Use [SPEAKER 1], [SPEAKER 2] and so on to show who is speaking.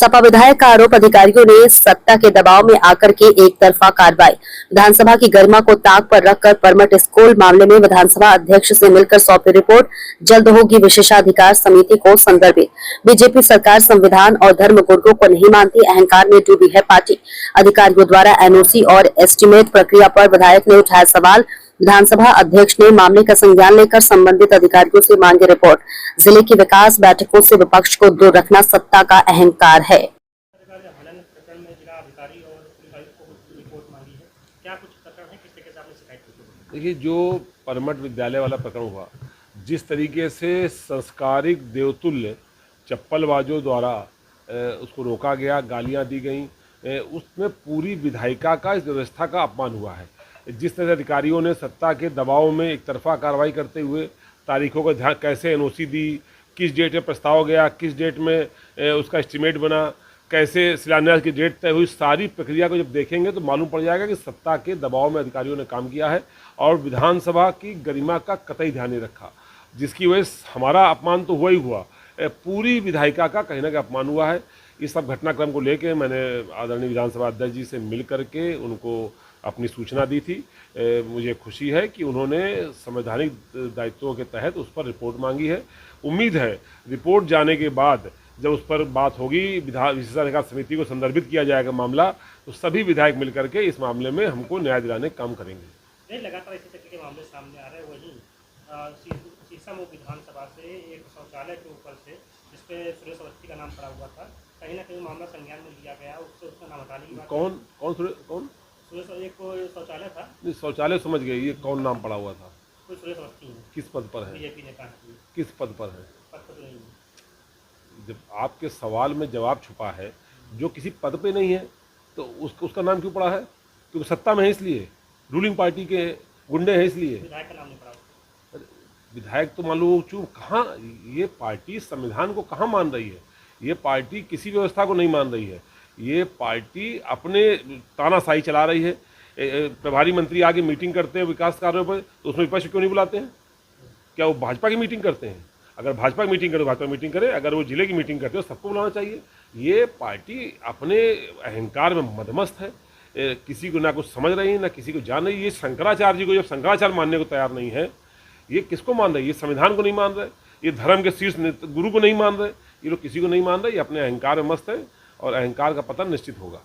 [SPEAKER 1] सपा विधायक का आरोप, अधिकारियों ने सत्ता के दबाव में आकर के एक तरफा कार्रवाई। विधानसभा की गरिमा को ताक पर रखकर परमट स्कूल मामले में विधानसभा अध्यक्ष से मिलकर सौंपी रिपोर्ट, जल्द होगी विशेषाधिकार समिति को संदर्भित। बीजेपी सरकार संविधान और धर्म गुरुओं को नहीं मानती, अहंकार में डूबी है पार्टी। अधिकारियों द्वारा एनओसी और एस्टीमेट प्रक्रिया पर विधायक ने उठाया सवाल। विधानसभा अध्यक्ष ने मामले का संज्ञान लेकर संबंधित अधिकारियों से मांगी रिपोर्ट। जिले की विकास बैठकों से विपक्ष को दूर रखना सत्ता का अहंकार है।
[SPEAKER 2] देखिए, जो परमट विद्यालय वाला प्रकरण हुआ, जिस तरीके से संस्कारिक देवतुल्य चप्पलबाजों द्वारा उसको रोका गया, गालियां दी गईं, उसमें पूरी विधायिका का, इस व्यवस्था का अपमान हुआ है। जिस तरह अधिकारियों ने सत्ता के दबाव में एक तरफा कार्रवाई करते हुए तारीखों का ध्यान, कैसे एनओसी दी, किस डेट में प्रस्ताव गया, किस डेट में उसका एस्टीमेट बना, कैसे शिलान्यास की डेट तय हुई, सारी प्रक्रिया को जब देखेंगे तो मालूम पड़ जाएगा कि सत्ता के दबाव में अधिकारियों ने काम किया है और विधानसभा की गरिमा का कतई ध्यान नहीं रखा, जिसकी वजह से हमारा अपमान तो हुआ ही हुआ, पूरी विधायिका का कहीं ना कहीं अपमान हुआ है। इस सब घटनाक्रम को लेके मैंने आदरणीय विधानसभा अध्यक्ष जी से मिल करके उनको अपनी सूचना दी थी। मुझे खुशी है कि उन्होंने संवैधानिक दायित्वों के तहत उस पर रिपोर्ट मांगी है। उम्मीद है रिपोर्ट जाने के बाद जब उस पर बात होगी, विशेषाधिकार समिति को संदर्भित किया जाएगा मामला, तो सभी विधायक मिलकर के इस मामले में हमको न्याय दिलाने का काम करेंगे।
[SPEAKER 3] लगातार इसी तरह के मामले सामने आ रहे हैं। वहीं शीशम विधानसभा से एक शौचालय के ऊपर से, जिसपे सुरेश अवस्थी का नाम पड़ा हुआ था, कहीं ना कहीं मामला संज्ञान में लिया गया, उससे उसका नाम हटाने की बात।
[SPEAKER 2] कौन
[SPEAKER 3] सुरेश, एक शौचालय था।
[SPEAKER 2] नहीं, शौचालय समझ गए, ये कौन नाम पड़ा हुआ था?
[SPEAKER 3] कोई सुरेश अवस्थी है।
[SPEAKER 2] किस पद पर है?
[SPEAKER 3] बीजेपी नेता है।
[SPEAKER 2] किस पद पर है?
[SPEAKER 3] पद पर नहीं है।
[SPEAKER 2] जब आपके सवाल में जवाब छुपा है, जो किसी पद पे नहीं है तो उसका नाम क्यों पड़ा है? क्योंकि सत्ता में है इसलिए, रूलिंग पार्टी के गुंडे हैं इसलिए।
[SPEAKER 3] विधायक का नाम नहीं पड़ा।
[SPEAKER 2] विधायक तो मान लो चूँ कहाँ, ये पार्टी संविधान को कहाँ मान रही है? ये पार्टी किसी व्यवस्था को नहीं मान रही है। ये पार्टी अपने तानाशाही चला रही है। प्रभारी मंत्री आगे मीटिंग करते हैं विकास कार्यों पर, तो उसमें विपक्ष क्यों नहीं बुलाते हैं? क्या वो भाजपा की मीटिंग करते हैं? अगर भाजपा की मीटिंग करे, भाजपा मीटिंग करे, अगर वो जिले की मीटिंग करते हो सबको बुलाना चाहिए। ये पार्टी अपने अहंकार में मदमस्त है, किसी को ना कुछ समझ रही है, ना किसी को जान रही है। ये शंकराचार्य जी को जब शंकराचार्य मानने को तैयार नहीं है, ये किसको मान रहे? ये संविधान को नहीं मान रहे, ये धर्म के शीर्ष गुरु को नहीं मान रहे, ये लोग किसी को नहीं मान रहे। ये अपने अहंकार में मस्त है और अहंकार का पतन निश्चित होगा।